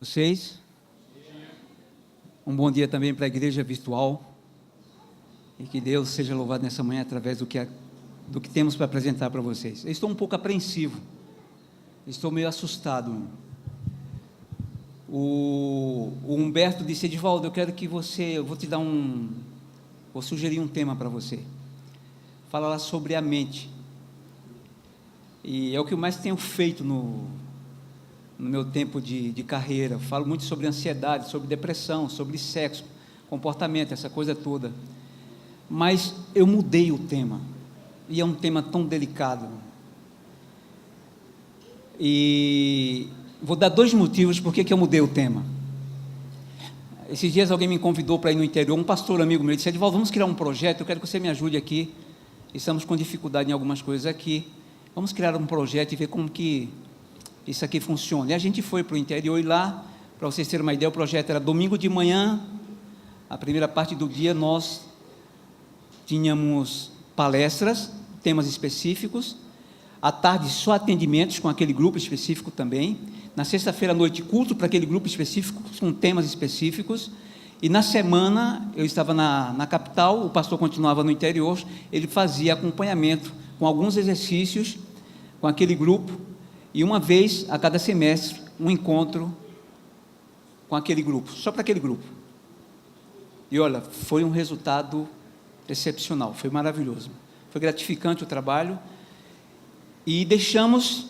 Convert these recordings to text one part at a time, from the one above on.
Vocês? Um bom dia também para a igreja virtual. E que Deus seja louvado nessa manhã através do que temos para apresentar para vocês. Eu estou um pouco apreensivo. Estou meio assustado. O Humberto disse: Edivaldo, eu quero que você... Vou sugerir um tema para você. Fala lá sobre a mente. E é o que eu mais tenho feito no meu tempo de carreira. Falo muito sobre ansiedade, sobre depressão, sobre sexo, comportamento, essa coisa toda. Mas eu mudei o tema, e é um tema tão delicado. E vou dar 2 motivos por que eu mudei o tema. Esses dias alguém me convidou para ir no interior, um pastor amigo meu, disse: Edivaldo, vamos criar um projeto, eu quero que você me ajude aqui, estamos com dificuldade em algumas coisas aqui, vamos criar um projeto e ver como que isso aqui funciona. E a gente foi para o interior, e lá, para vocês terem uma ideia, o projeto era domingo de manhã, a primeira parte do dia nós tínhamos palestras, temas específicos, à tarde só atendimentos com aquele grupo específico também, na sexta-feira à noite culto para aquele grupo específico, com temas específicos, e na semana eu estava na capital, o pastor continuava no interior, ele fazia acompanhamento com alguns exercícios com aquele grupo, e uma vez a cada semestre um encontro com aquele grupo, só para aquele grupo. E olha, foi um resultado excepcional, foi maravilhoso, foi gratificante o trabalho. E deixamos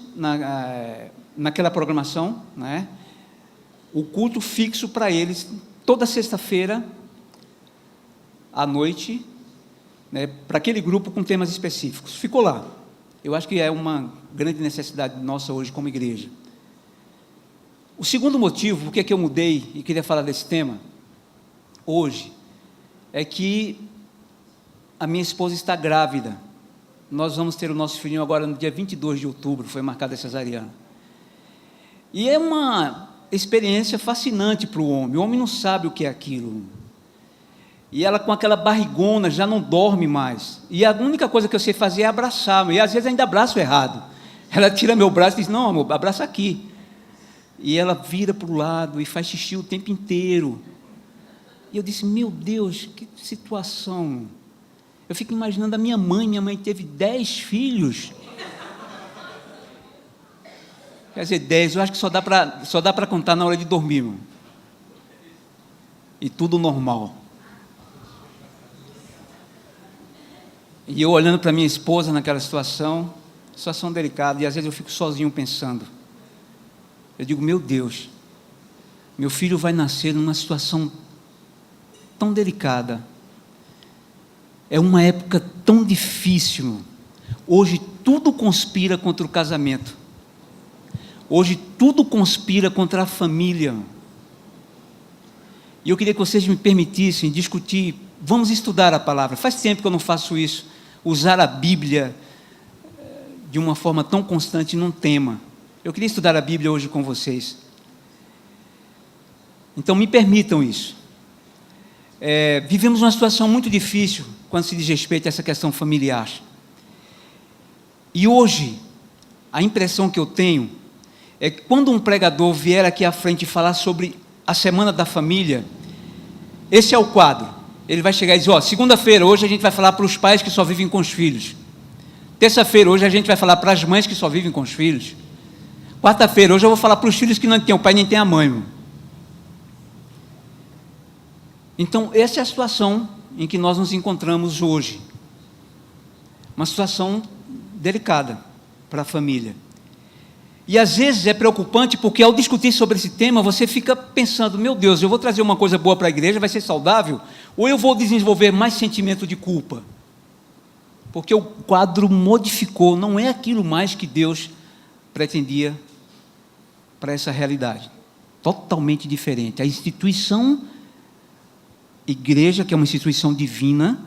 naquela programação, né, o culto fixo para eles, toda sexta-feira à noite, né, para aquele grupo com temas específicos. Ficou lá. Eu acho que é uma grande necessidade nossa hoje como igreja. O segundo motivo, por que eu mudei e queria falar desse tema hoje, é que a minha esposa está grávida. Nós vamos ter o nosso filhinho agora no dia 22 de outubro, foi marcada a cesariana. E é uma experiência fascinante para o homem não sabe o que é aquilo. E ela com aquela barrigona já não dorme mais. E a única coisa que eu sei fazer é abraçar, e às vezes ainda abraço errado. Ela tira meu braço e diz: não, amor, abraça aqui. E ela vira para o lado e faz xixi o tempo inteiro. E eu disse: meu Deus, que situação. Eu fico imaginando a minha mãe teve 10 filhos. Quer dizer, 10, eu acho que só dá para contar na hora de dormir, irmão. E tudo normal. E eu olhando para minha esposa naquela situação delicada, e às vezes eu fico sozinho pensando. Eu digo: meu Deus, meu filho vai nascer numa situação tão delicada. É uma época tão difícil. Hoje tudo conspira contra o casamento. Hoje tudo conspira contra a família. E eu queria que vocês me permitissem discutir. Vamos estudar a palavra. Faz tempo que eu não faço isso. Usar a Bíblia de uma forma tão constante num tema. Eu queria estudar a Bíblia hoje com vocês. Então me permitam isso. Vivemos uma situação muito difícil quando se diz respeito a essa questão familiar. E hoje, a impressão que eu tenho é que quando um pregador vier aqui à frente falar sobre a Semana da Família, esse é o quadro. Ele vai chegar e dizer: segunda-feira, hoje a gente vai falar para os pais que só vivem com os filhos. Terça-feira, hoje a gente vai falar para as mães que só vivem com os filhos. Quarta-feira, hoje eu vou falar para os filhos que não têm o pai nem têm a mãe, irmão. Então, essa é a situação em que nós nos encontramos hoje. Uma situação delicada para a família. E às vezes é preocupante, porque ao discutir sobre esse tema, você fica pensando: meu Deus, eu vou trazer uma coisa boa para a igreja, vai ser saudável? Ou eu vou desenvolver mais sentimento de culpa? Porque o quadro modificou, não é aquilo mais que Deus pretendia para essa realidade. Totalmente diferente. A instituição igreja, que é uma instituição divina,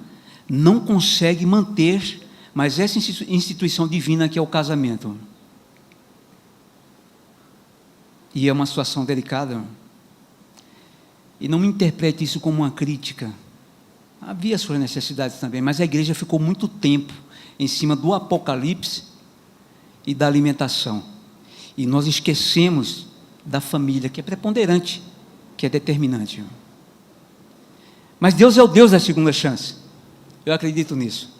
não consegue manter, mas essa instituição divina que é o casamento. E é uma situação delicada. E não me interprete isso como uma crítica. Havia suas necessidades também, mas a igreja ficou muito tempo em cima do Apocalipse e da alimentação. E nós esquecemos da família, que é preponderante, que é determinante. Mas Deus é o Deus da segunda chance. Eu acredito nisso.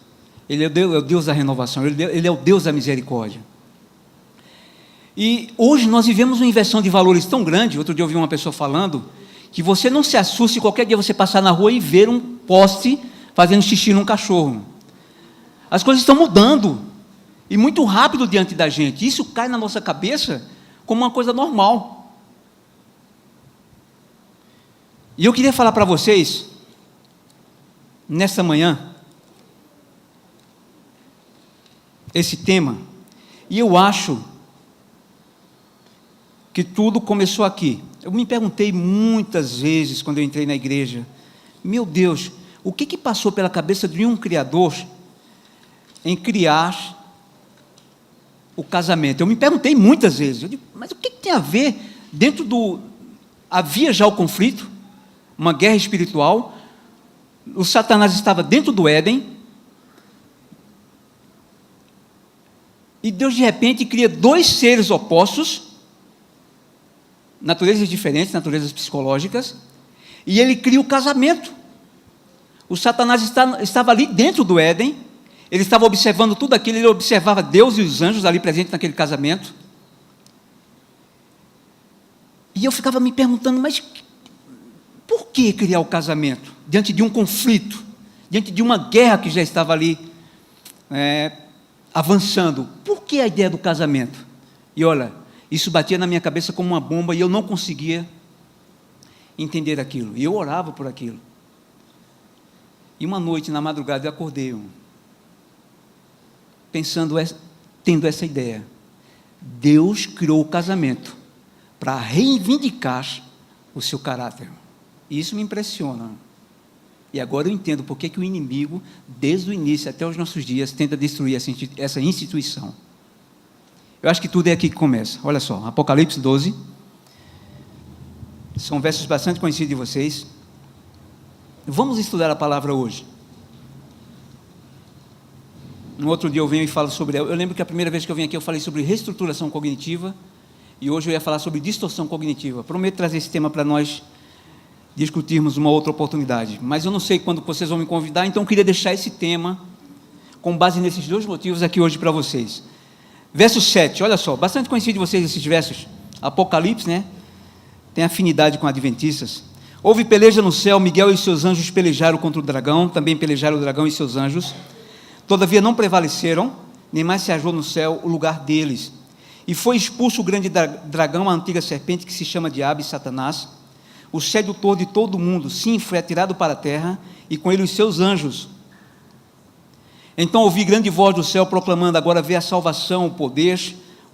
Ele é o Deus da renovação, Ele é o Deus da misericórdia. E hoje nós vivemos uma inversão de valores tão grande. Outro dia eu ouvi uma pessoa falando que você não se assuste qualquer dia você passar na rua e ver um poste fazendo xixi num cachorro. As coisas estão mudando, e muito rápido diante da gente. Isso cai na nossa cabeça como uma coisa normal. E eu queria falar para vocês, nesta manhã, esse tema, e eu acho que tudo começou aqui. Eu me perguntei muitas vezes, quando eu entrei na igreja, meu Deus, o que passou pela cabeça de um criador em criar o casamento? Eu me perguntei muitas vezes, eu digo, mas o que tem a ver havia já o conflito, uma guerra espiritual, o Satanás estava dentro do Éden, e Deus de repente cria dois seres opostos, naturezas diferentes, naturezas psicológicas, e ele cria o casamento. O Satanás estava ali dentro do Éden, ele estava observando tudo aquilo, ele observava Deus e os anjos ali presentes naquele casamento, e eu ficava me perguntando, mas por que criar o casamento? Diante de um conflito, diante de uma guerra que já estava ali avançando, por que a ideia do casamento? E olha, isso batia na minha cabeça como uma bomba, e eu não conseguia entender aquilo, e eu orava por aquilo. E uma noite, na madrugada, eu acordei, tendo essa ideia. Deus criou o casamento para reivindicar o seu caráter. E isso me impressiona. E agora eu entendo por que o inimigo, desde o início até os nossos dias, tenta destruir essa instituição. Eu acho que tudo é aqui que começa. Olha só, Apocalipse 12. São versos bastante conhecidos de vocês. Vamos estudar a palavra hoje. No outro dia eu venho e falo sobre... Eu lembro que a primeira vez que eu vim aqui eu falei sobre reestruturação cognitiva, e hoje eu ia falar sobre distorção cognitiva. Prometo trazer esse tema para nós discutirmos uma outra oportunidade, mas eu não sei quando vocês vão me convidar, então eu queria deixar esse tema com base nesses dois motivos aqui hoje para vocês. Verso 7, olha só, bastante conhecido de vocês esses versos. Apocalipse, né? Tem afinidade com adventistas. Houve peleja no céu, Miguel e seus anjos pelejaram contra o dragão, também pelejaram o dragão e seus anjos. Todavia não prevaleceram, nem mais se achou no céu o lugar deles. E foi expulso o grande dragão, a antiga serpente, que se chama Diabo e Satanás, o sedutor de todo o mundo. Sim, foi atirado para a terra, e com ele os seus anjos. Então ouvi grande voz do céu proclamando: agora vê a salvação, o poder,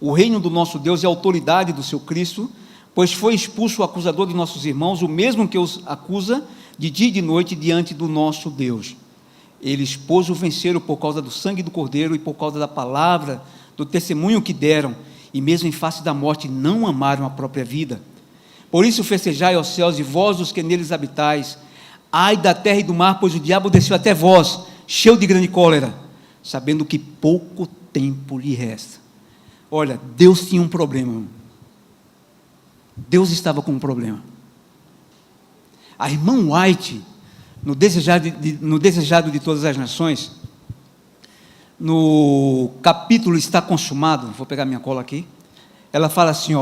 o reino do nosso Deus e a autoridade do seu Cristo, pois foi expulso o acusador de nossos irmãos, o mesmo que os acusa de dia e de noite diante do nosso Deus. Eles, pois, o venceram por causa do sangue do Cordeiro e por causa da palavra, do testemunho que deram, e mesmo em face da morte não amaram a própria vida. Por isso festejai, ó céus, e vós os que neles habitais. Ai da terra e do mar, pois o diabo desceu até vós, cheio de grande cólera, sabendo que pouco tempo lhe resta. Olha, Deus tinha um problema. Deus estava com um problema. A irmã White, no Desejado de Todas as Nações, no capítulo Está Consumado, vou pegar minha cola aqui, ela fala assim,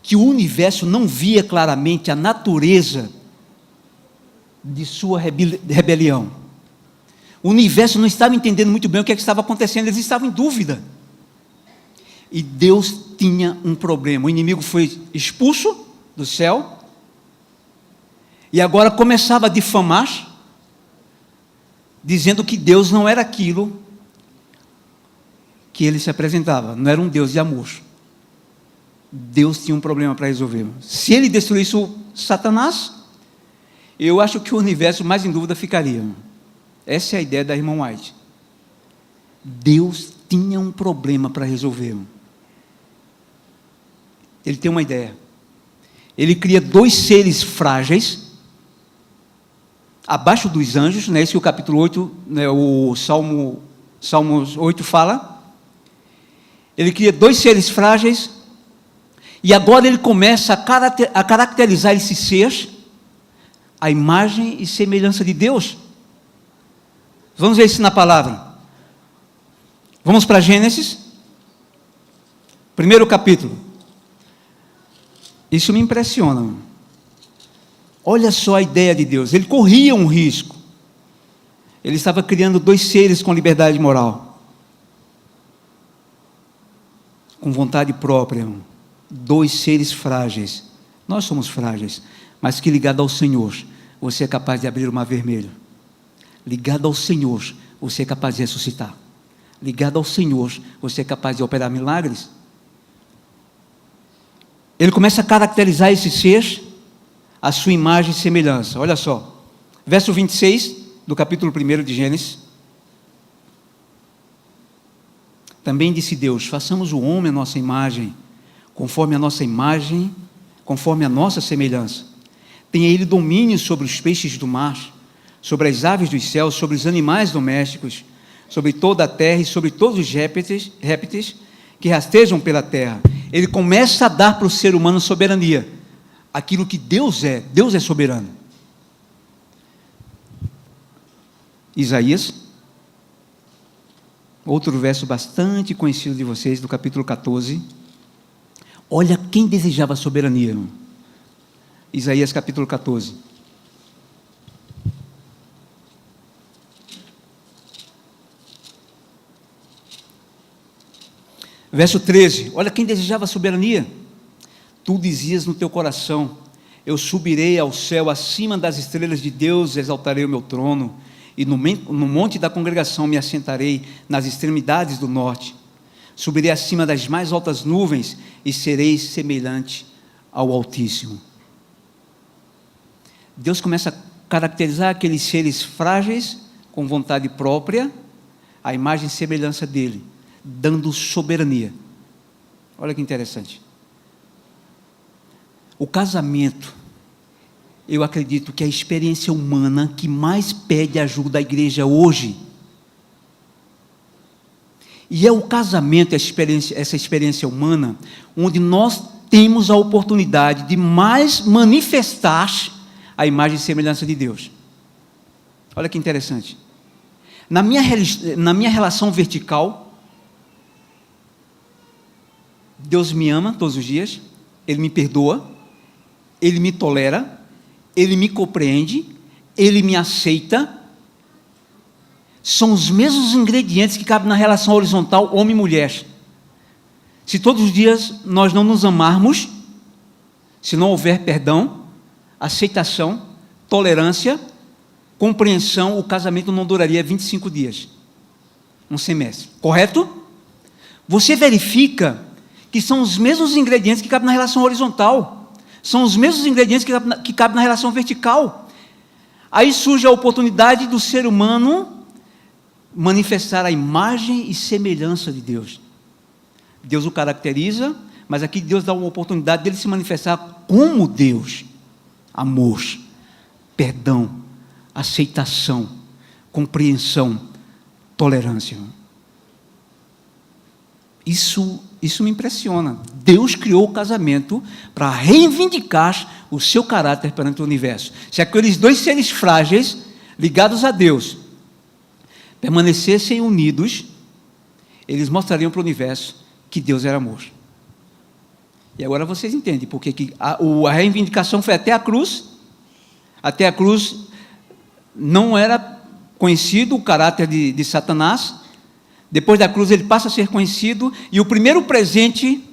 que o universo não via claramente a natureza de sua rebelião. O universo não estava entendendo muito bem o que estava acontecendo, eles estavam em dúvida. E Deus tinha um problema. O inimigo foi expulso do céu, e agora começava a difamar, dizendo que Deus não era aquilo que ele se apresentava, não era um Deus de amor. Deus tinha um problema para resolver. Se ele destruísse o Satanás, eu acho que o universo mais em dúvida ficaria. Essa é a ideia da irmã White. Deus tinha um problema para resolver. Ele tem uma ideia. Ele cria dois seres frágeis, abaixo dos anjos, não é isso que o capítulo 8, né, o Salmo 8 fala. Ele cria dois seres frágeis, E agora ele começa a caracterizar esse ser, a imagem e semelhança de Deus. Vamos ver isso na palavra. Vamos para Gênesis, primeiro capítulo. Isso me impressiona. Olha só a ideia de Deus. Ele corria um risco. Ele estava criando dois seres com liberdade moral, com vontade própria. Dois seres frágeis. Nós somos frágeis, mas que ligado ao Senhor, você é capaz de abrir o mar vermelho. Ligado ao Senhor, você é capaz de ressuscitar. Ligado ao Senhor, você é capaz de operar milagres. Ele começa a caracterizar esse ser, a sua imagem e semelhança. Olha só, verso 26 do capítulo 1 de Gênesis. Também disse Deus: façamos o homem à nossa imagem, conforme a nossa imagem, conforme a nossa semelhança. Tenha ele domínio sobre os peixes do mar, sobre as aves dos céus, sobre os animais domésticos, sobre toda a terra e sobre todos os répteis que rastejam pela terra. Ele começa a dar para o ser humano soberania, aquilo que Deus é soberano. Isaías, outro verso bastante conhecido de vocês, do capítulo 14. Olha quem desejava soberania, irmão. Isaías capítulo 14. Verso 13, olha quem desejava soberania. Tu dizias no teu coração: eu subirei ao céu, acima das estrelas de Deus exaltarei o meu trono, e no monte da congregação me assentarei nas extremidades do norte. Subirei acima das mais altas nuvens e serei semelhante ao Altíssimo. Deus começa a caracterizar aqueles seres frágeis, com vontade própria, a imagem e semelhança dele, dando soberania. Olha que interessante. O casamento, eu acredito que é a experiência humana que mais pede ajuda à igreja hoje. E é o casamento, essa experiência humana, onde nós temos a oportunidade de mais manifestar a imagem e semelhança de Deus. Olha que interessante. Na minha relação vertical, Deus me ama todos os dias, Ele me perdoa, Ele me tolera, Ele me compreende, Ele me aceita. São os mesmos ingredientes que cabem na relação horizontal homem e mulher. Se todos os dias nós não nos amarmos, se não houver perdão, aceitação, tolerância, compreensão, o casamento não duraria 25 dias, um semestre, correto? Você verifica que são os mesmos ingredientes que cabem na relação horizontal, são os mesmos ingredientes que cabem na relação vertical. Aí surge a oportunidade do ser humano manifestar a imagem e semelhança de Deus. Deus o caracteriza, mas aqui Deus dá uma oportunidade dele se manifestar como Deus. Amor, perdão, aceitação, compreensão, tolerância. Isso me impressiona. Deus criou o casamento para reivindicar o seu caráter perante o universo. Se aqueles dois seres frágeis, ligados a Deus, permanecessem unidos, eles mostrariam para o universo que Deus era amor. E agora vocês entendem porque que a reivindicação foi até a cruz. Até a cruz não era conhecido o caráter de Satanás. Depois da cruz ele passa a ser conhecido, e o primeiro presente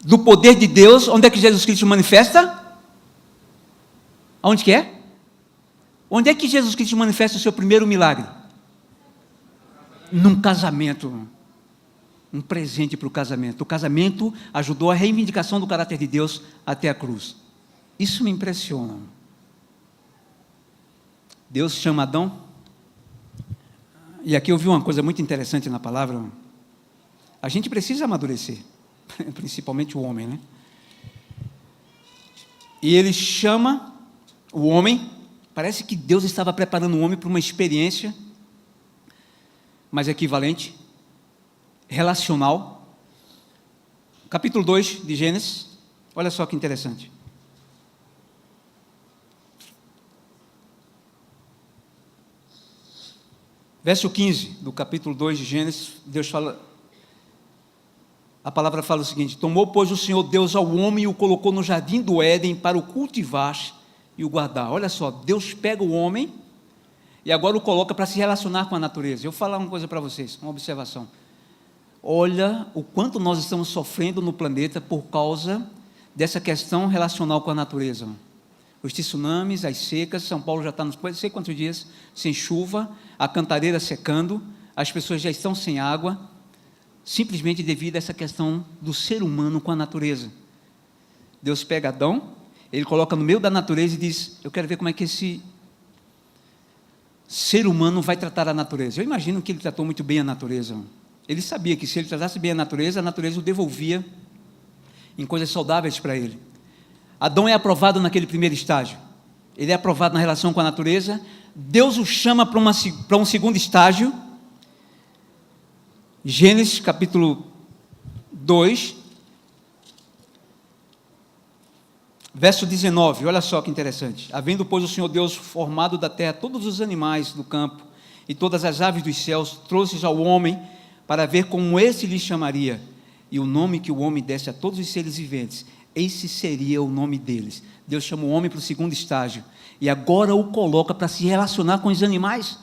do poder de Deus, onde é que Jesus Cristo manifesta? Onde que é? Onde é que Jesus Cristo manifesta o seu primeiro milagre? Num casamento. Um presente para o casamento. O casamento ajudou a reivindicação do caráter de Deus até a cruz. Isso me impressiona. Deus chama Adão. E aqui eu vi uma coisa muito interessante na palavra. A gente precisa amadurecer, principalmente o homem, né? E ele chama o homem. Parece que Deus estava preparando o homem para uma experiência mais equivalente, relacional, capítulo 2 de Gênesis, olha só que interessante. Verso 15 do capítulo 2 de Gênesis, Deus fala, a palavra fala o seguinte: tomou, pois, o Senhor Deus ao homem e o colocou no jardim do Éden para o cultivar e o guardar. Olha só, Deus pega o homem e agora o coloca para se relacionar com a natureza. Eu vou falar uma coisa para vocês, uma observação. Olha o quanto nós estamos sofrendo no planeta por causa dessa questão relacional com a natureza. Os tsunamis, as secas, São Paulo já está nos não sei quantos dias sem chuva, a cantareira secando, as pessoas já estão sem água, simplesmente devido a essa questão do ser humano com a natureza. Deus pega Adão, ele coloca no meio da natureza e diz: eu quero ver como é que esse ser humano vai tratar a natureza. Eu imagino que ele tratou muito bem a natureza. Ele sabia que se ele tratasse bem a natureza o devolvia em coisas saudáveis para ele. Adão é aprovado naquele primeiro estágio, ele é aprovado na relação com a natureza. Deus o chama para um segundo estágio. Gênesis capítulo 2, verso 19, olha só que interessante. Havendo, pois, o Senhor Deus formado da terra todos os animais do campo e todas as aves dos céus, trouxe ao homem para ver como esse lhe chamaria, e o nome que o homem desse a todos os seres viventes, esse seria o nome deles. Deus chama o homem para o segundo estágio, e agora o coloca para se relacionar com os animais,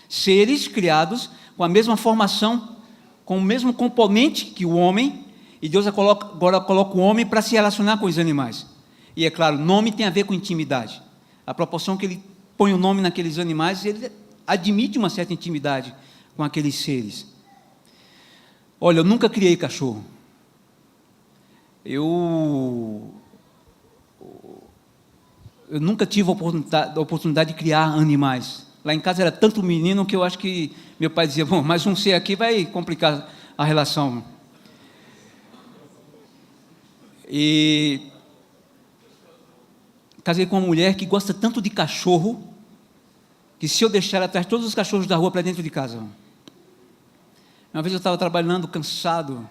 seres criados com a mesma formação, com o mesmo componente que o homem, e Deus agora coloca o homem para se relacionar com os animais. E é claro, nome tem a ver com intimidade. A proporção que ele põe o nome naqueles animais, ele admite uma certa intimidade com aqueles seres. Olha, eu nunca criei cachorro. Eu nunca tive a oportunidade de criar animais. Lá em casa era tanto menino que eu acho que meu pai dizia: bom, mais um ser aqui vai complicar a relação. E casei com uma mulher que gosta tanto de cachorro, que se eu deixar ela traz todos os cachorros da rua para dentro de casa. Uma vez eu estava trabalhando, cansado,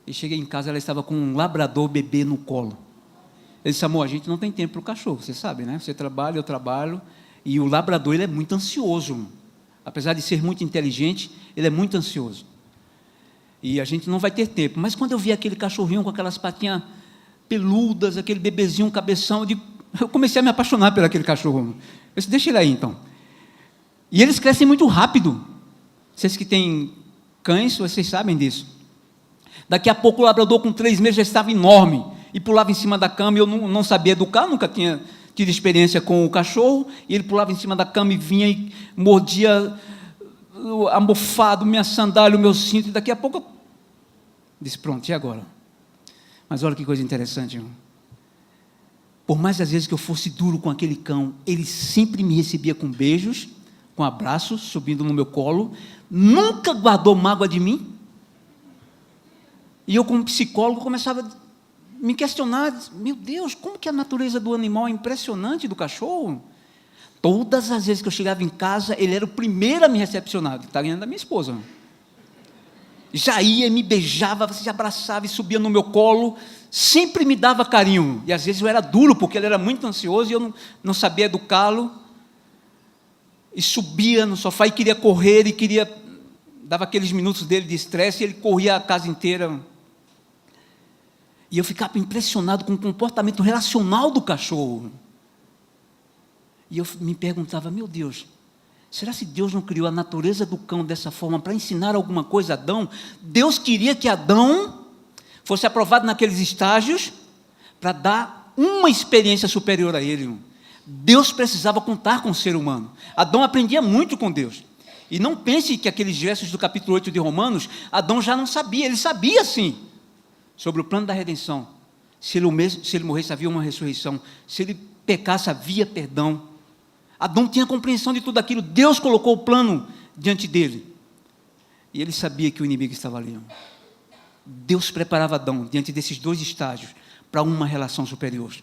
e cheguei em casa, ela estava com um labrador bebê no colo. Ele disse: amor, a gente não tem tempo para o cachorro, você sabe, né? Você trabalha, eu trabalho, e o labrador, ele é muito ansioso. Apesar de ser muito inteligente, ele é muito ansioso. E a gente não vai ter tempo. Mas quando eu vi aquele cachorrinho com aquelas patinhas peludas, aquele bebezinho, cabeção, eu comecei a me apaixonar por aquele cachorro. Eu disse: deixa ele aí, então. E eles crescem muito rápido. Vocês que têm cães, vocês sabem disso. Daqui a pouco o labrador com 3 meses já estava enorme, e pulava em cima da cama, e eu não sabia educar, nunca tinha tido experiência com o cachorro, e ele pulava em cima da cama e vinha e mordia amofado, minha sandália, o meu cinto, e daqui a pouco eu disse: pronto, e agora? Mas olha que coisa interessante, irmão. Por mais às vezes que eu fosse duro com aquele cão, ele sempre me recebia com beijos, com abraços, subindo no meu colo, nunca guardou mágoa de mim. E eu, como psicólogo, começava a me questionar: meu Deus, como que a natureza do animal é impressionante, do cachorro. Todas as vezes que eu chegava em casa, ele era o primeiro a me recepcionar. Está ganhando da minha esposa. Já ia, me beijava, se abraçava e subia no meu colo, sempre me dava carinho. E às vezes eu era duro, porque ele era muito ansioso e eu não sabia educá-lo. E subia no sofá e queria correr, dava aqueles minutos dele de estresse, e ele corria a casa inteira. E eu ficava impressionado com o comportamento relacional do cachorro. E eu me perguntava: meu Deus, será que Deus não criou a natureza do cão dessa forma para ensinar alguma coisa a Adão? Deus queria que Adão fosse aprovado naqueles estágios para dar uma experiência superior a ele. Deus precisava contar com o ser humano. Adão aprendia muito com Deus. E não pense que aqueles versos do capítulo 8 de Romanos, Adão já não sabia. Ele sabia sim sobre o plano da redenção. Se ele morresse, havia uma ressurreição. Se ele pecasse, havia perdão. Adão tinha compreensão de tudo aquilo. Deus colocou o plano diante dele. E ele sabia que o inimigo estava ali. Deus preparava Adão diante desses 2 estágios para uma relação superior.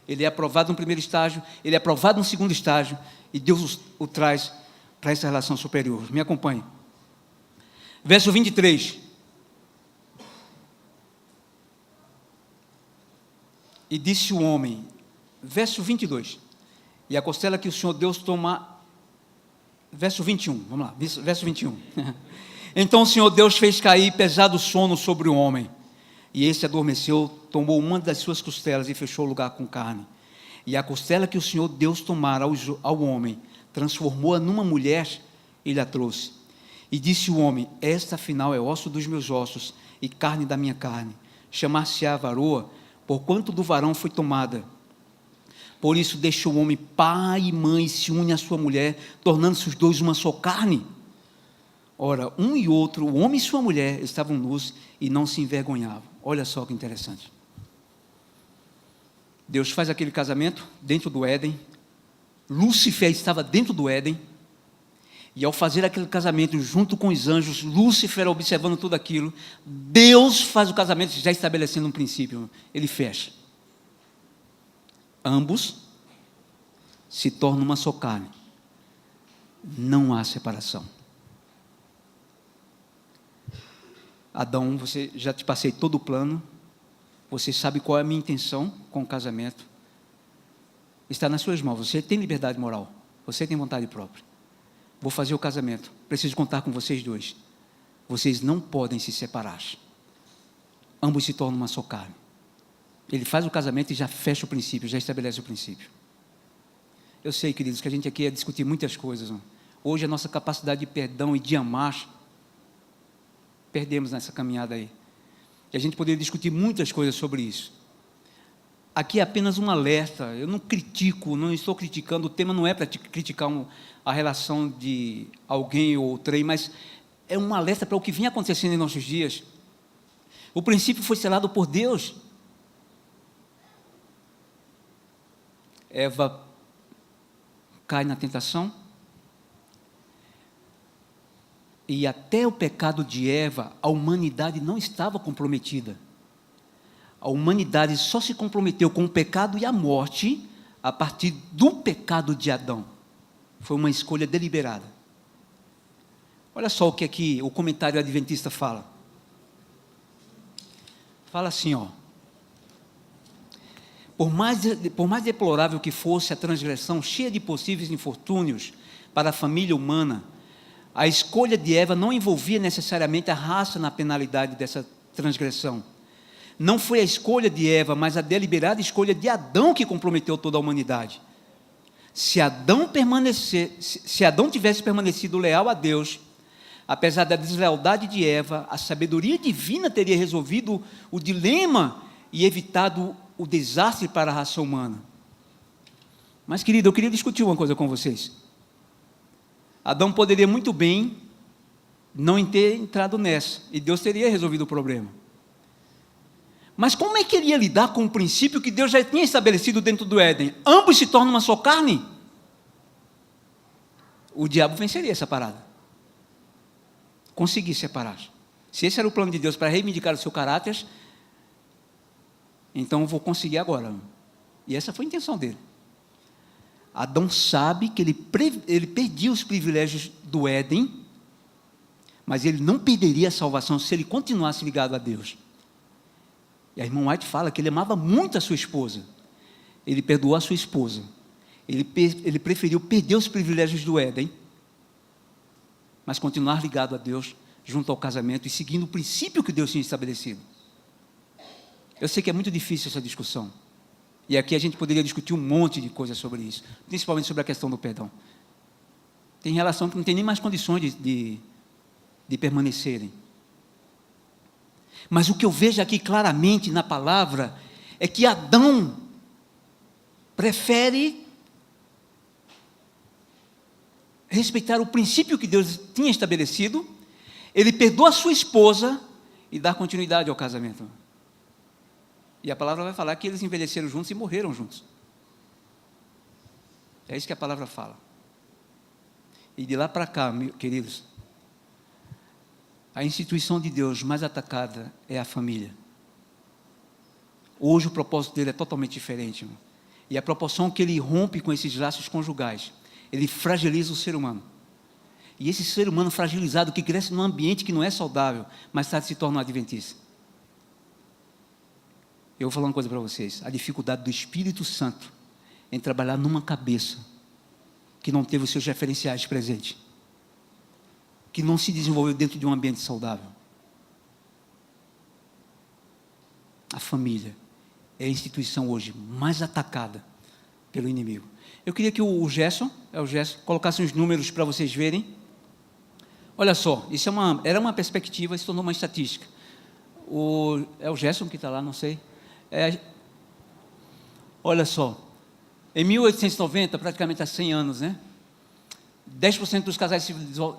Ele é aprovado no primeiro estágio, ele é aprovado no segundo estágio, e Deus o traz para essa relação superior. Me acompanhe. Verso 23. E disse o homem, verso 22, e a costela que o Senhor Deus toma, verso 21, vamos lá, verso 21. Então o Senhor Deus fez cair pesado sono sobre o homem, e esse adormeceu, tomou uma das suas costelas e fechou o lugar com carne. E a costela que o Senhor Deus tomara ao homem, transformou-a numa mulher e lhe a trouxe. E disse o homem, esta afinal é osso dos meus ossos e carne da minha carne. Chamar-se-á varoa, porquanto do varão foi tomada. Por isso deixou o homem pai e mãe e se une à sua mulher, tornando-se os dois uma só carne. Ora, um e outro, o homem e sua mulher, estavam nus e não se envergonhavam. Olha só que interessante. Deus faz aquele casamento dentro do Éden. Lúcifer estava dentro do Éden. E ao fazer aquele casamento junto com os anjos, Lúcifer observando tudo aquilo, Deus faz o casamento já estabelecendo um princípio. Ele fecha. Ambos se tornam uma só carne. Não há separação. Adão, você já te passei todo o plano. Você sabe qual é a minha intenção com o casamento. Está nas suas mãos. Você tem liberdade moral. Você tem vontade própria. Vou fazer o casamento. Preciso contar com vocês dois. Vocês não podem se separar. Ambos se tornam uma só carne. Ele faz o casamento e já fecha o princípio, já estabelece o princípio. Eu sei, queridos, que a gente aqui ia discutir muitas coisas. Não? Hoje a nossa capacidade de perdão e de amar, perdemos nessa caminhada aí. E a gente poderia discutir muitas coisas sobre isso. Aqui é apenas um alerta. Eu não critico, não estou criticando. O tema não é para criticar a relação de alguém ou outrem, mas é um alerta para o que vinha acontecendo em nossos dias. O princípio foi selado por Deus. Eva cai na tentação. E até o pecado de Eva, a humanidade não estava comprometida. A humanidade só se comprometeu com o pecado e a morte a partir do pecado de Adão. Foi uma escolha deliberada. Olha só o que aqui o comentário adventista fala. Fala assim, ó. Por mais deplorável que fosse a transgressão, cheia de possíveis infortúnios para a família humana, a escolha de Eva não envolvia necessariamente a raça na penalidade dessa transgressão. Não foi a escolha de Eva, mas a deliberada escolha de Adão que comprometeu toda a humanidade. Se Adão tivesse permanecido leal a Deus, apesar da deslealdade de Eva, a sabedoria divina teria resolvido o dilema e evitado o desastre para a raça humana. Mas, querido, eu queria discutir uma coisa com vocês. Adão poderia muito bem não ter entrado nessa, e Deus teria resolvido o problema. Mas como é que ele ia lidar com o princípio que Deus já tinha estabelecido dentro do Éden? Ambos se tornam uma só carne? O diabo venceria essa parada. Conseguir separar. Se esse era o plano de Deus para reivindicar o seu caráter, então eu vou conseguir agora. E essa foi a intenção dele. Adão sabe que ele perdia os privilégios do Éden, mas ele não perderia a salvação se ele continuasse ligado a Deus. E a irmã White fala que ele amava muito a sua esposa. Ele perdoou a sua esposa. Ele preferiu perder os privilégios do Éden, mas continuar ligado a Deus junto ao casamento e seguindo o princípio que Deus tinha estabelecido. Eu sei que é muito difícil essa discussão. E aqui a gente poderia discutir um monte de coisas sobre isso, principalmente sobre a questão do perdão. Tem relação que não tem nem mais condições de permanecerem. Mas o que eu vejo aqui claramente na palavra é que Adão prefere respeitar o princípio que Deus tinha estabelecido, ele perdoa a sua esposa e dá continuidade ao casamento. E a palavra vai falar que eles envelheceram juntos e morreram juntos. É isso que a palavra fala. E de lá para cá, queridos, a instituição de Deus mais atacada é a família. Hoje o propósito dele é totalmente diferente. Irmão. E a proporção que ele rompe com esses laços conjugais, ele fragiliza o ser humano. E esse ser humano fragilizado que cresce num ambiente que não é saudável, mais tarde se torna um adventista. Eu vou falar uma coisa para vocês, a dificuldade do Espírito Santo em trabalhar numa cabeça que não teve os seus referenciais presentes, que não se desenvolveu dentro de um ambiente saudável. A família é a instituição hoje mais atacada pelo inimigo. Eu queria que o Gerson colocasse uns números para vocês verem. Olha só, isso era uma perspectiva, se tornou uma estatística. É o Gerson que está lá, não sei. Olha só, em 1890, praticamente há 100 anos, né? 10% dos casais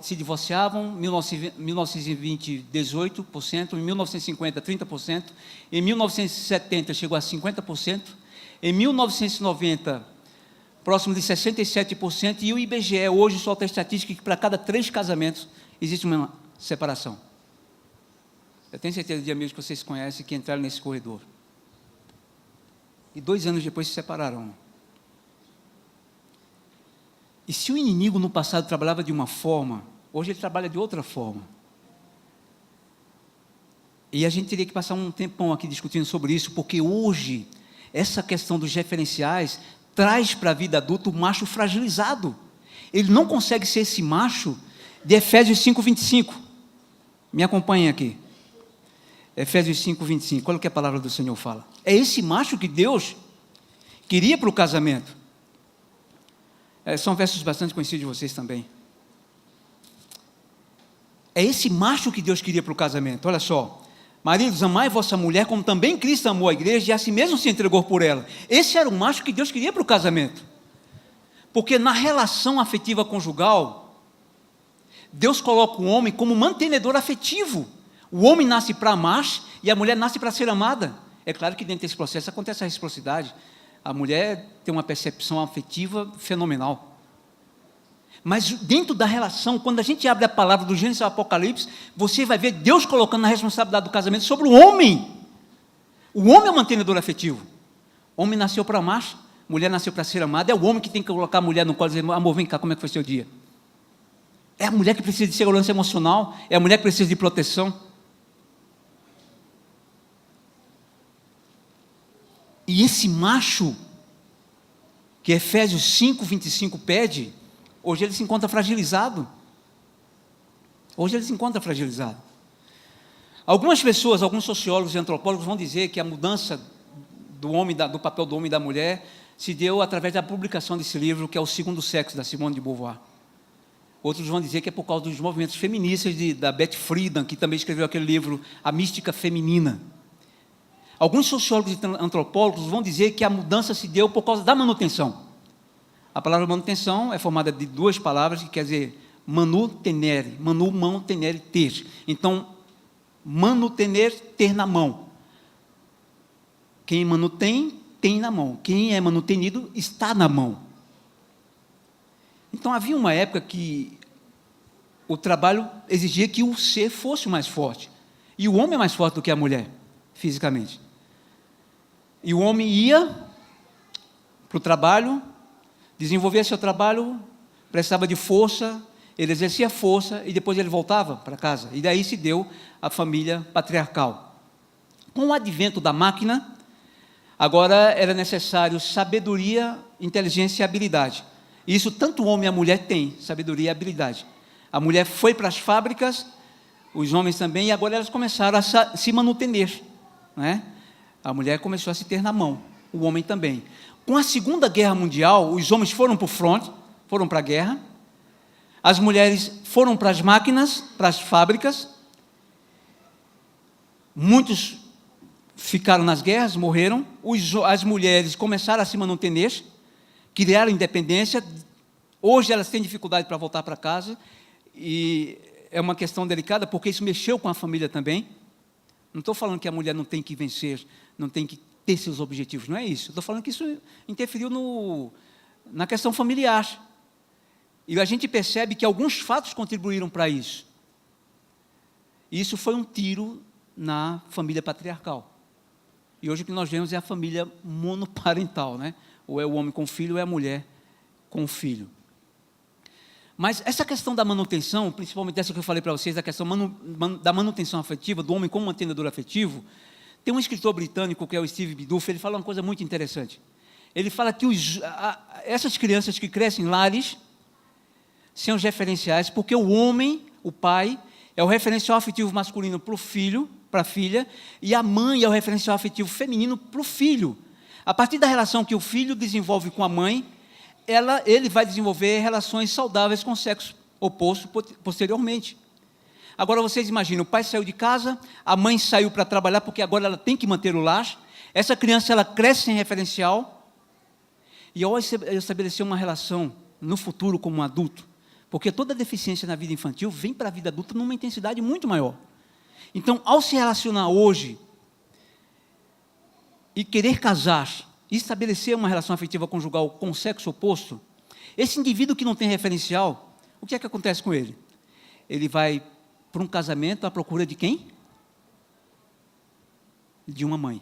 se divorciavam, em 1920, 18%, em 1950, 30%, em 1970 chegou a 50%, em 1990, próximo de 67%, e o IBGE hoje solta a estatística que para cada 3 casamentos existe uma separação. Eu tenho certeza de amigos que vocês conhecem que entraram nesse corredor. E 2 anos depois se separaram. E se o inimigo no passado trabalhava de uma forma, hoje ele trabalha de outra forma. E a gente teria que passar um tempão aqui discutindo sobre isso, porque hoje, essa questão dos referenciais traz para a vida adulta o macho fragilizado. Ele não consegue ser esse macho de Efésios 5:25. Me acompanhem aqui. Efésios 5:25. Olha o que a palavra do Senhor fala. É esse macho que Deus queria para o casamento. São versos bastante conhecidos de vocês também. É esse macho que Deus queria para o casamento. Olha só. Maridos, amai vossa mulher como também Cristo amou a igreja e a si mesmo se entregou por ela. Esse era o macho que Deus queria para o casamento. Porque na relação afetiva conjugal, Deus coloca o homem como mantenedor afetivo. O homem nasce para amar e a mulher nasce para ser amada. É claro que dentro desse processo acontece a reciprocidade. A mulher tem uma percepção afetiva fenomenal. Mas dentro da relação, quando a gente abre a palavra do Gênesis ao Apocalipse, você vai ver Deus colocando a responsabilidade do casamento sobre o homem. O homem é o mantenedor afetivo. O homem nasceu para amar, mulher nasceu para ser amada. É o homem que tem que colocar a mulher no colo e dizer: amor, vem cá, como é que foi seu dia? É a mulher que precisa de segurança emocional, é a mulher que precisa de proteção. E esse macho, que Efésios 5:25 pede, hoje ele se encontra fragilizado. Hoje ele se encontra fragilizado. Algumas pessoas, alguns sociólogos e antropólogos vão dizer que a mudança do papel do homem e da mulher se deu através da publicação desse livro, que é O Segundo Sexo, da Simone de Beauvoir. Outros vão dizer que é por causa dos movimentos feministas da Beth Friedan, que também escreveu aquele livro, A Mística Feminina. Alguns sociólogos e antropólogos vão dizer que a mudança se deu por causa da manutenção. A palavra manutenção é formada de 2 palavras, que quer dizer manutenere, manu, mão, tenere, ter. Então, manutener, ter na mão. Quem manutém, tem na mão. Quem é manutenido, está na mão. Então, havia uma época que o trabalho exigia que o ser fosse o mais forte. E o homem é mais forte do que a mulher, fisicamente. E o homem ia para o trabalho, desenvolvia seu trabalho, precisava de força, ele exercia força e depois ele voltava para casa. E daí se deu a família patriarcal. Com o advento da máquina, agora era necessário sabedoria, inteligência e habilidade. Isso tanto o homem e a mulher têm, sabedoria e habilidade. A mulher foi para as fábricas, os homens também, e agora elas começaram a se manutener, né? A mulher começou a se ter na mão, o homem também. Com a Segunda Guerra Mundial, os homens foram para o front, foram para a guerra, as mulheres foram para as máquinas, para as fábricas, muitos ficaram nas guerras, morreram, as mulheres começaram a se manter, criaram independência, hoje elas têm dificuldade para voltar para casa, e é uma questão delicada, porque isso mexeu com a família também. Não estou falando que a mulher não tem que vencer, não tem que ter seus objetivos, não é isso. Estou falando que isso interferiu na questão familiar. E a gente percebe que alguns fatos contribuíram para isso. E isso foi um tiro na família patriarcal. E hoje o que nós vemos é a família monoparental, né? Ou é o homem com o filho, ou é a mulher com o filho. Mas essa questão da manutenção, principalmente essa que eu falei para vocês, a questão da manutenção afetiva, do homem como mantenedor afetivo, Tem um escritor britânico, que é o Steve Biddulph, ele fala uma coisa muito interessante. Ele fala que essas crianças que crescem em lares são os referenciais, porque o homem, o pai, é o referencial afetivo masculino para o filho, para a filha, e a mãe é o referencial afetivo feminino para o filho. A partir da relação que o filho desenvolve com a mãe, ele vai desenvolver relações saudáveis com o sexo oposto posteriormente. Agora vocês imaginam, o pai saiu de casa, a mãe saiu para trabalhar, porque agora ela tem que manter o lar. Essa criança, ela cresce sem referencial, e ao estabelecer uma relação no futuro como um adulto, porque toda deficiência na vida infantil vem para a vida adulta numa intensidade muito maior. Então, ao se relacionar hoje, e querer casar, e estabelecer uma relação afetiva conjugal com o sexo oposto, esse indivíduo que não tem referencial, o que é que acontece com ele? Ele vai para um casamento à procura de quem? De uma mãe.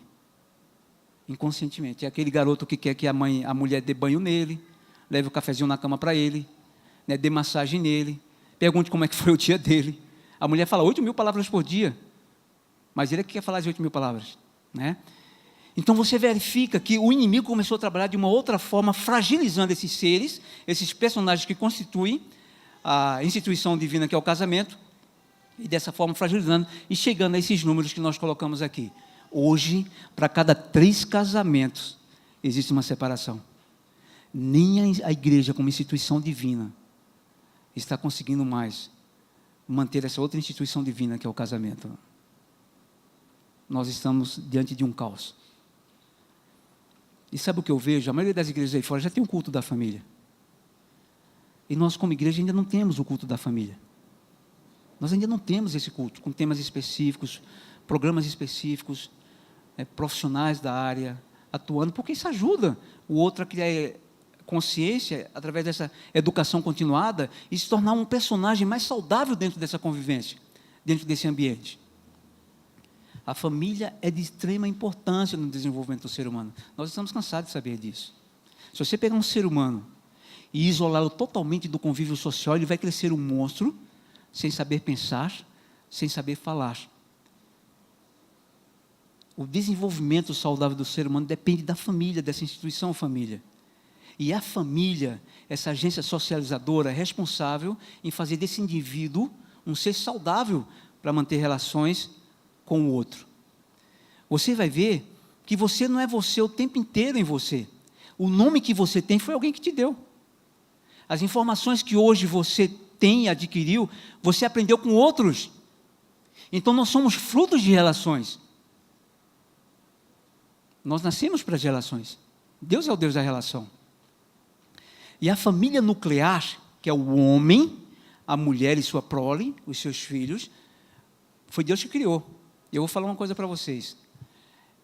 Inconscientemente. É aquele garoto que quer que a mulher dê banho nele, leve o cafezinho na cama para ele, né, dê massagem nele, pergunte como é que foi o dia dele. A mulher fala 8.000 palavras por dia, mas ele é que quer falar as 8.000 palavras, né? Então você verifica que o inimigo começou a trabalhar de uma outra forma, fragilizando esses seres, esses personagens que constituem a instituição divina que é o casamento, e dessa forma fragilizando e chegando a esses números que nós colocamos aqui. Hoje, para cada 3 casamentos, existe uma separação. Nem a igreja como instituição divina está conseguindo mais manter essa outra instituição divina que é o casamento. Nós estamos diante de um caos. E sabe o que eu vejo? A maioria das igrejas aí fora já tem um culto da família. E nós, como igreja, ainda não temos o culto da família. Nós ainda não temos esse culto, com temas específicos, programas específicos, profissionais da área, atuando, porque isso ajuda o outro a criar consciência, através dessa educação continuada, e se tornar um personagem mais saudável dentro dessa convivência, dentro desse ambiente. A família é de extrema importância no desenvolvimento do ser humano. Nós estamos cansados de saber disso. Se você pegar um ser humano e isolá-lo totalmente do convívio social, ele vai crescer um monstro, sem saber pensar, sem saber falar. O desenvolvimento saudável do ser humano depende da família, dessa instituição família. E a família, essa agência socializadora, é responsável em fazer desse indivíduo um ser saudável para manter relações com o outro. Você vai ver que você não é você o tempo inteiro em você. O nome que você tem foi alguém que te deu. As informações que hoje você tem, adquiriu, você aprendeu com outros. Então, nós somos frutos de relações. Nós nascemos para as relações. Deus é o Deus da relação. E a família nuclear, que é o homem, a mulher e sua prole, os seus filhos, foi Deus que criou. E eu vou falar uma coisa para vocês.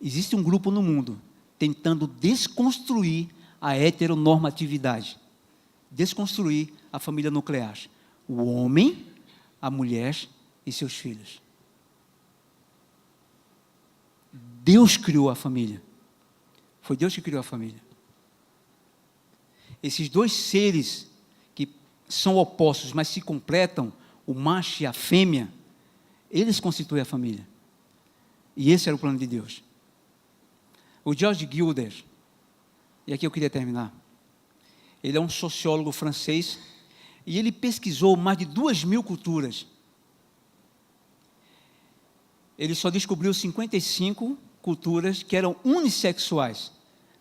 Existe um grupo no mundo tentando desconstruir a heteronormatividade. Desconstruir a família nuclear. O homem, a mulher e seus filhos. Deus criou a família. Foi Deus que criou a família. Esses dois seres que são opostos, mas se completam, o macho e a fêmea, eles constituem a família. E esse era o plano de Deus. O George Gilder, e aqui eu queria terminar, ele é um sociólogo francês, e ele pesquisou mais de 2.000 culturas. Ele só descobriu 55 culturas que eram unissexuais,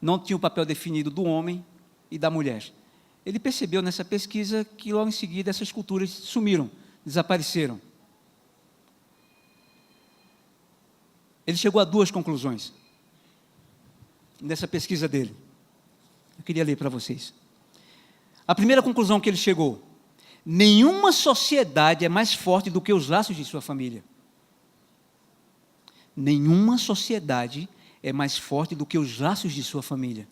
não tinham o papel definido do homem e da mulher. Ele percebeu nessa pesquisa que logo em seguida essas culturas sumiram, desapareceram. Ele chegou a 2 conclusões nessa pesquisa dele. Eu queria ler para vocês. A primeira conclusão que ele chegou: nenhuma sociedade é mais forte do que os laços de sua família. Nenhuma sociedade é mais forte do que os laços de sua família.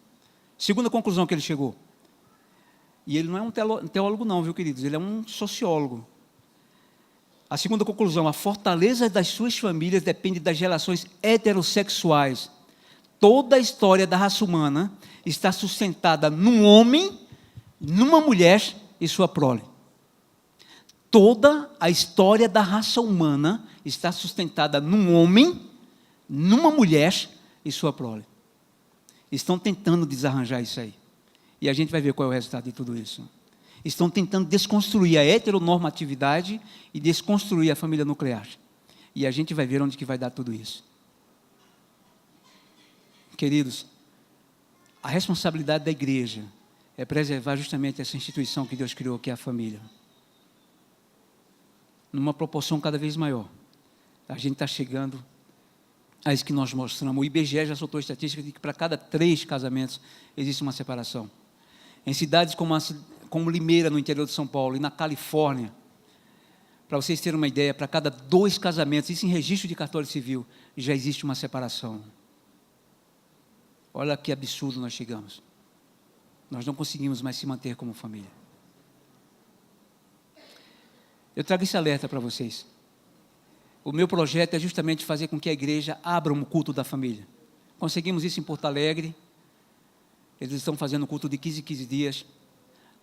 Segunda conclusão que ele chegou. E ele não é um teólogo não, viu, queridos? Ele é um sociólogo. A segunda conclusão: a fortaleza das suas famílias depende das relações heterossexuais. Toda a história da raça humana está sustentada num homem, numa mulher e sua prole. Toda a história da raça humana está sustentada num homem, numa mulher e sua prole. Estão tentando desarranjar isso aí. E a gente vai ver qual é o resultado de tudo isso. Estão tentando desconstruir a heteronormatividade e desconstruir a família nuclear. E a gente vai ver onde que vai dar tudo isso. Queridos, a responsabilidade da igreja é preservar justamente essa instituição que Deus criou, que é a família. Numa proporção cada vez maior. A gente está chegando a isso que nós mostramos. O IBGE já soltou a estatística de que para cada 3 casamentos existe uma separação. Em cidades como Limeira, no interior de São Paulo, e na Califórnia, para vocês terem uma ideia, para cada 2 casamentos, isso em registro de cartório civil, já existe uma separação. Olha que absurdo nós chegamos. Nós não conseguimos mais se manter como família. Eu trago esse alerta para vocês. O meu projeto é justamente fazer com que a igreja abra um culto da família. Conseguimos isso em Porto Alegre. Eles estão fazendo um culto de 15 em 15 dias.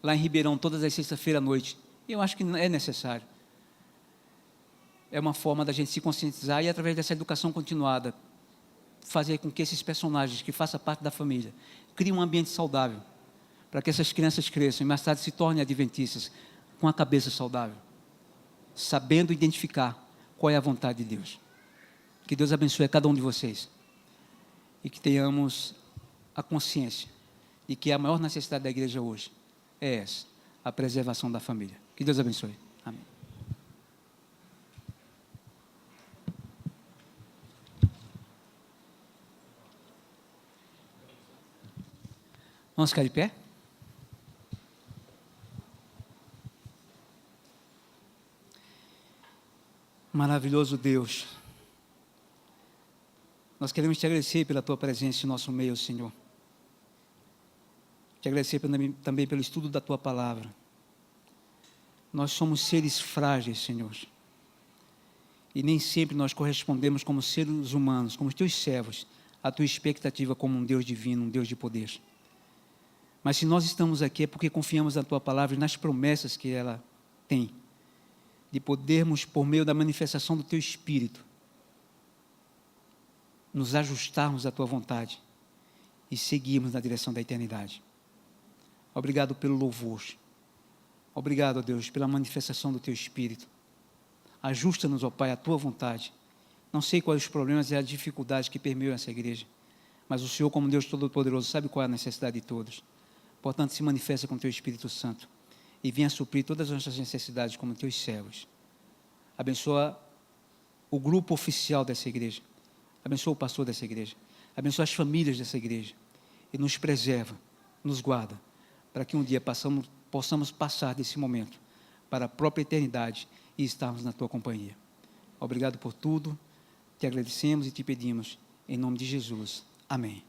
Lá em Ribeirão, todas as sextas-feiras à noite. E eu acho que é necessário. É uma forma da gente se conscientizar e, através dessa educação continuada, fazer com que esses personagens que façam parte da família criem um ambiente saudável, para que essas crianças cresçam e mais tarde se tornem adventistas com a cabeça saudável, sabendo identificar qual é a vontade de Deus. Que Deus abençoe a cada um de vocês e que tenhamos a consciência de que a maior necessidade da igreja hoje é essa, a preservação da família. Que Deus abençoe. Amém. Vamos ficar de pé? Maravilhoso Deus, nós queremos te agradecer pela tua presença em nosso meio, Senhor. Te agradecer também pelo estudo da tua palavra. Nós somos seres frágeis, Senhor, e nem sempre nós correspondemos como seres humanos, como teus servos, à tua expectativa como um Deus divino, um Deus de poder. Mas se nós estamos aqui é porque confiamos na tua palavra e nas promessas que ela tem, de podermos, por meio da manifestação do teu Espírito, nos ajustarmos à tua vontade e seguirmos na direção da eternidade. Obrigado pelo louvor. Obrigado, ó Deus, pela manifestação do teu Espírito. Ajusta-nos, ó Pai, à tua vontade. Não sei quais os problemas e as dificuldades que permeiam essa igreja, mas o Senhor, como Deus Todo-Poderoso, sabe qual é a necessidade de todos. Portanto, se manifesta com o teu Espírito Santo e venha suprir todas as nossas necessidades como teus servos. Abençoa o grupo oficial dessa igreja. Abençoa o pastor dessa igreja. Abençoa as famílias dessa igreja. E nos preserva, nos guarda, para que um dia possamos passar desse momento para a própria eternidade e estarmos na tua companhia. Obrigado por tudo. Te agradecemos e te pedimos, em nome de Jesus. Amém.